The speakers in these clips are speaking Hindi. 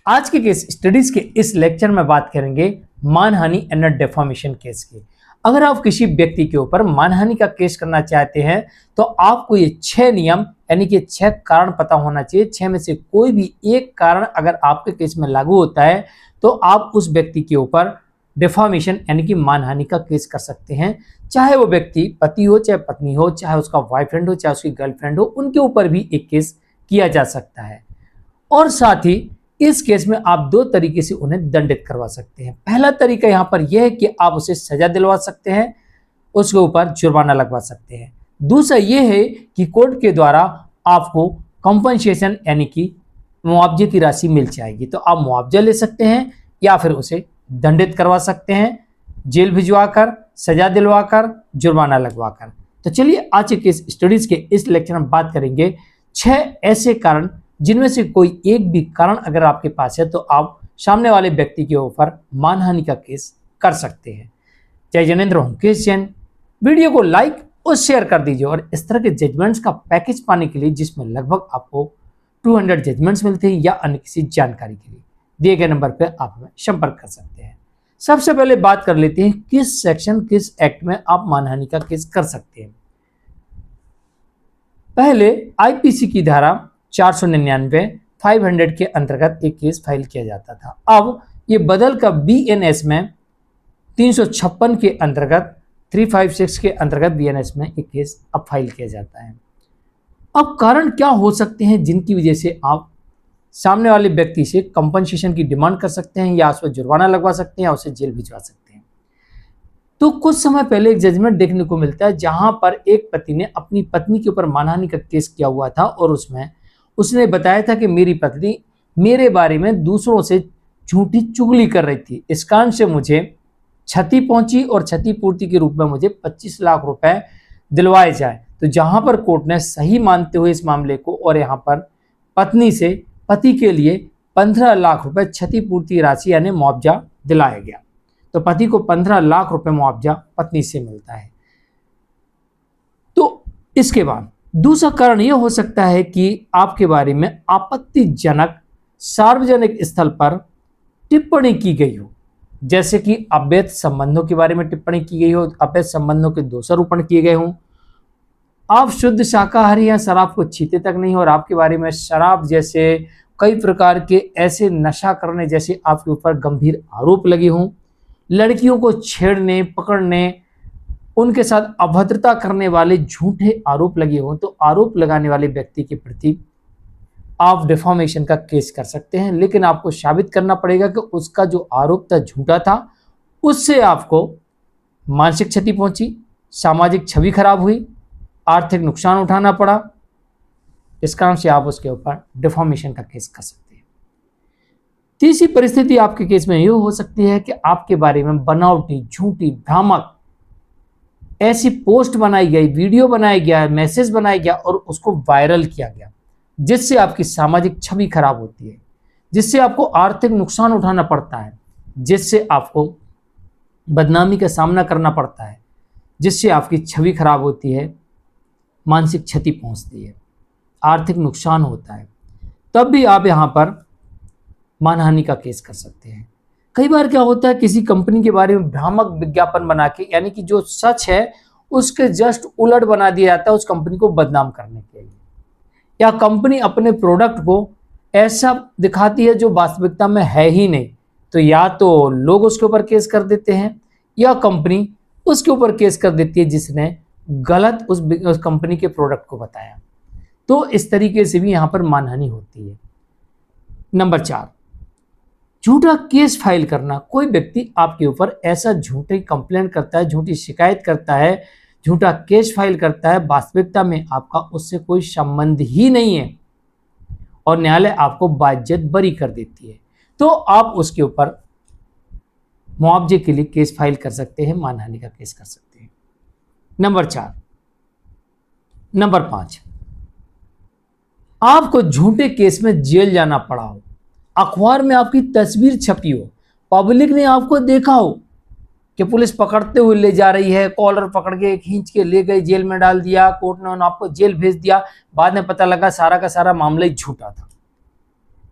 आज के केस स्टडीज के इस लेक्चर में बात करेंगे मानहानि एंड डिफॉर्मेशन केस की। अगर आप किसी व्यक्ति के ऊपर मानहानि का केस करना चाहते हैं तो आपको ये 6 नियम यानी कि 6 कारण पता होना चाहिए। 6 में से कोई भी एक कारण अगर आपके केस में लागू होता है तो आप उस व्यक्ति के ऊपर डिफॉर्मेशन यानी कि मानहानि का केस कर सकते हैं। चाहे वो व्यक्ति पति हो, चाहे पत्नी हो, चाहे उसका बॉयफ्रेंड हो, चाहे उसकी गर्लफ्रेंड हो, उनके ऊपर भी एक केस किया जा सकता है। और साथ ही इस केस में आप 2 तरीके से उन्हें दंडित करवा सकते हैं। पहला तरीका यहां पर यह है कि आप उसे सजा दिलवा सकते हैं, उसके ऊपर जुर्माना लगवा सकते हैं। दूसरा यह है कि कोर्ट के द्वारा आपको कंपनसेशन यानी कि मुआवजे की राशि मिल जाएगी, तो आप मुआवजा ले सकते हैं या फिर उसे दंडित करवा सकते हैं, जेल भिजवाकर, सजा दिलवाकर, जुर्माना लगवाकर। तो चलिए आज के स्टडीज के इस लेक्चर में बात करेंगे 6 ऐसे कारण जिनमें से कोई एक भी कारण अगर आपके पास है तो आप सामने वाले व्यक्ति के ऊपर मानहानि का केस कर सकते हैं। जय जनेंद्र हूं, केस जैन। वीडियो को लाइक और शेयर कर दीजिए और इस तरह के जजमेंट्स का पैकेज पाने के लिए जिसमें लगभग आपको 200 जजमेंट्स मिलते हैं या अन्य किसी जानकारी के लिए दिए गए नंबर पर आप हमें संपर्क कर सकते हैं। सबसे पहले बात कर लेते हैं किस सेक्शन किस एक्ट में आप मानहानि का केस कर सकते हैं। पहले आईपीसी की धारा 499 500 के अंतर्गत एक केस फाइल किया जाता था। अब ये बदल कर बीएनएस में 356 के अंतर्गत 356 के अंतर्गत बीएनएस में एक केस अब फाइल किया जाता है। अब कारण क्या हो सकते हैं जिनकी वजह से आप सामने वाले व्यक्ति से कंपनसेशन की डिमांड कर सकते हैं या उस पर जुर्माना लगवा सकते हैं या उसे जेल भिजवा सकते हैं। तो कुछ समय पहले एक जजमेंट देखने को मिलता है जहां पर एक पति ने अपनी पत्नी के ऊपर मानहानि का केस किया हुआ था और उसमें उसने बताया था कि मेरी पत्नी मेरे बारे में दूसरों से झूठी चुगली कर रही थी, इस कारण से मुझे क्षति पहुंची और क्षतिपूर्ति के रूप में मुझे 25 लाख रुपए दिलवाए जाए। तो जहां पर कोर्ट ने सही मानते हुए इस मामले को और यहां पर पत्नी से पति के लिए 15 लाख रुपए क्षतिपूर्ति राशि यानी मुआवजा दिलाया गया। तो पति को 15 लाख रुपए मुआवजा पत्नी से मिलता है। तो इसके बाद दूसरा कारण यह हो सकता है कि आपके बारे में आपत्तिजनक सार्वजनिक स्थल पर टिप्पणी की गई हो, जैसे कि अवैध संबंधों के बारे में टिप्पणी की गई हो, अवैध संबंधों के दोषारोपण किए गए हों, आप शुद्ध शाकाहारी या शराब को छीते तक नहीं हो और आपके बारे में शराब जैसे कई प्रकार के ऐसे नशा करने जैसे आपके ऊपर गंभीर आरोप लगे हों, लड़कियों को छेड़ने पकड़ने उनके साथ अभद्रता करने वाले झूठे आरोप लगे हों, तो आरोप लगाने वाले व्यक्ति के प्रति आप डिफॉर्मेशन का केस कर सकते हैं। लेकिन आपको साबित करना पड़ेगा कि उसका जो आरोप था झूठा था, उससे आपको मानसिक क्षति पहुंची, सामाजिक छवि खराब हुई, आर्थिक नुकसान उठाना पड़ा, इस कारण से आप उसके ऊपर डिफॉर्मेशन का केस कर सकते हैं। तीसरी परिस्थिति आपके केस में यह हो सकती है कि आपके बारे में बनावटी, झूठी, भ्रामक ऐसी पोस्ट बनाई गई, वीडियो बनाया गया, मैसेज बनाया गया और उसको वायरल किया गया, जिससे आपकी सामाजिक छवि खराब होती है, जिससे आपको आर्थिक नुकसान उठाना पड़ता है, जिससे आपको बदनामी का सामना करना पड़ता है, जिससे आपकी छवि खराब होती है, मानसिक क्षति पहुंचती है, आर्थिक नुकसान होता है, तब भी आप यहां पर मानहानि का केस कर सकते हैं। कई बार क्या होता है किसी कंपनी के बारे में भ्रामक विज्ञापन बना के यानी कि जो सच है उसके जस्ट उलट बना दिया जाता है उस कंपनी को बदनाम करने के लिए, या कंपनी अपने प्रोडक्ट को ऐसा दिखाती है जो वास्तविकता में है ही नहीं, तो या तो लोग उसके ऊपर केस कर देते हैं या कंपनी उसके ऊपर केस कर देती है जिसने गलत उस कंपनी के प्रोडक्ट को बताया। तो इस तरीके से भी यहाँ पर मानहानि होती है। नंबर 4, झूठा केस फाइल करना। कोई व्यक्ति आपके ऊपर ऐसा झूठी कंप्लेंट करता है, झूठी शिकायत करता है, झूठा केस फाइल करता है, वास्तविकता में आपका उससे कोई संबंध ही नहीं है और न्यायालय आपको बाइज्जत बरी कर देती है, तो आप उसके ऊपर मुआवजे के लिए केस फाइल कर सकते हैं, मानहानि का केस कर सकते हैं। नंबर 4। नंबर 5, आपको झूठे केस में जेल जाना पड़ा हो, अखबार में आपकी तस्वीर छपी हो, पब्लिक ने आपको देखा हो कि पुलिस पकड़ते हुए ले जा रही है, कॉलर पकड़ के खींच के ले गई, जेल में डाल दिया, कोर्ट ने आपको जेल भेज दिया, बाद में पता लगा सारा का सारा मामला ही झूठा था।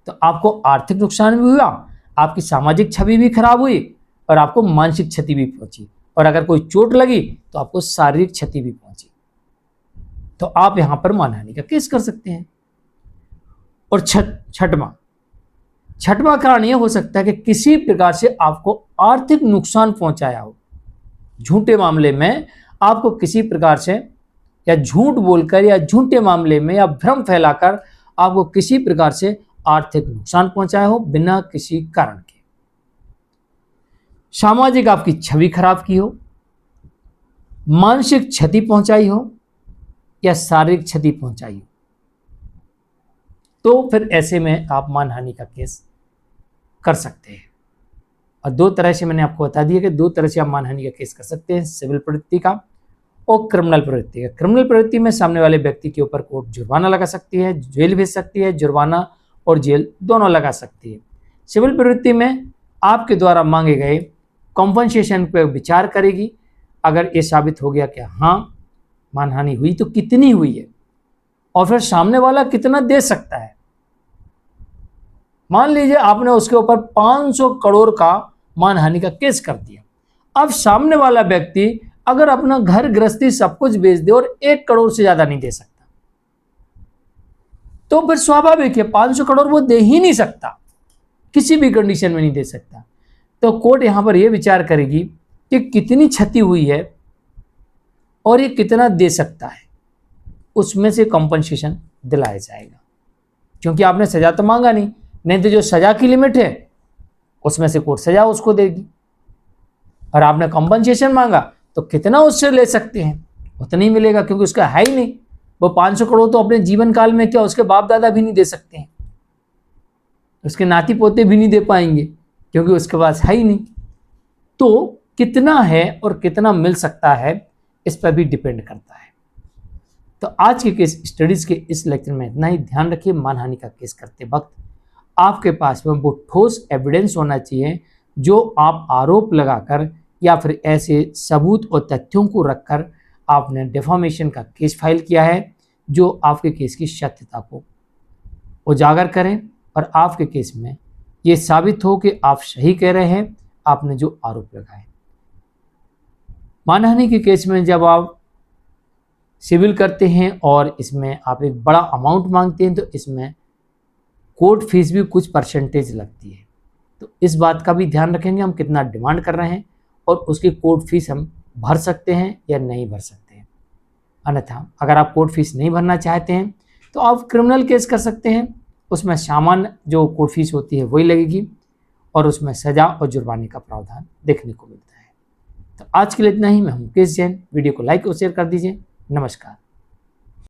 तो आपको आर्थिक नुकसान भी हुआ, आपकी सामाजिक छवि भी खराब हुई और आपको मानसिक क्षति भी पहुंची, और अगर कोई चोट लगी तो आपको शारीरिक क्षति भी पहुंची। तो आप यहां पर मानहानि का केस कर सकते हैं। और छठवां कारण यह हो सकता है कि किसी प्रकार से आपको आर्थिक नुकसान पहुंचाया हो। झूठे मामले में आपको किसी प्रकार से या झूठ बोलकर या झूठे मामले में या भ्रम फैलाकर आपको किसी प्रकार से आर्थिक नुकसान पहुंचाया हो बिना किसी कारण के। सामाजिक आपकी छवि खराब की हो, मानसिक क्षति पहुंचाई हो या शारीरिक क्षति पहुंचाई हो, तो फिर ऐसे में आप मानहानि का केस कर सकते हैं। और दो तरह से मैंने आपको बता दिया कि दो तरह से आप मानहानि का केस कर सकते हैं, सिविल प्रवृत्ति का और क्रिमिनल प्रवृत्ति का। क्रिमिनल प्रवृत्ति में सामने वाले व्यक्ति के ऊपर कोर्ट जुर्माना लगा सकती है, जेल भेज सकती है, जुर्माना और जेल दोनों लगा सकती है। सिविल प्रवृत्ति में आपके द्वारा मांगे गए कॉम्पनसेशन पर विचार करेगी। अगर ये साबित हो गया कि हाँ मानहानि हुई तो कितनी हुई है और फिर सामने वाला कितना दे सकता है। मान लीजिए आपने उसके ऊपर 500 करोड़ का मानहानि का केस कर दिया। अब सामने वाला व्यक्ति अगर अपना घर गृहस्थी सब कुछ बेच दे और 1 करोड़ से ज्यादा नहीं दे सकता, तो फिर स्वाभाविक है 500 करोड़ वो दे ही नहीं सकता, किसी भी कंडीशन में नहीं दे सकता। तो कोर्ट यहां पर यह विचार करेगी कि कितनी क्षति हुई है और ये कितना दे सकता है, उसमें से कॉम्पनसेशन दिलाया जाएगा। क्योंकि आपने सजा तो मांगा नहीं तो जो सजा की लिमिट है उसमें से कोर्ट सजा उसको देगी, और आपने कॉम्पनसेशन मांगा तो कितना उससे ले सकते हैं उतना ही मिलेगा, क्योंकि उसका है ही नहीं। वो 500 करोड़ तो अपने जीवन काल में क्या उसके बाप दादा भी नहीं दे सकते हैं, उसके नाती पोते भी नहीं दे पाएंगे, क्योंकि उसके पास है ही नहीं। तो कितना है और कितना मिल सकता है इस पर भी डिपेंड करता है। तो आज के केस स्टडीज के इस लेक्चर में इतना ही। ध्यान रखिए, मानहानि का केस करते वक्त आपके पास में वो ठोस एविडेंस होना चाहिए जो आप आरोप लगाकर या फिर ऐसे सबूत और तथ्यों को रखकर आपने डिफॉर्मेशन का केस फाइल किया है, जो आपके केस की सत्यता को उजागर करें और आपके केस में ये साबित हो कि आप सही कह रहे हैं आपने जो आरोप लगाए। मानहानि के केस में जब आप सिविल करते हैं और इसमें आप एक बड़ा अमाउंट मांगते हैं तो इसमें कोर्ट फीस भी कुछ परसेंटेज लगती है। तो इस बात का भी ध्यान रखेंगे हम कितना डिमांड कर रहे हैं और उसकी कोर्ट फीस हम भर सकते हैं या नहीं भर सकते हैं। अन्यथा अगर आप कोर्ट फीस नहीं भरना चाहते हैं तो आप क्रिमिनल केस कर सकते हैं, उसमें सामान्य जो कोर्ट फीस होती है वही लगेगी और उसमें सजा और जुर्माने का प्रावधान देखने को मिलता है। तो आज के लिए इतना ही। मैं हूं मुकेश जैन। वीडियो को लाइक और शेयर कर दीजिए। नमस्कार।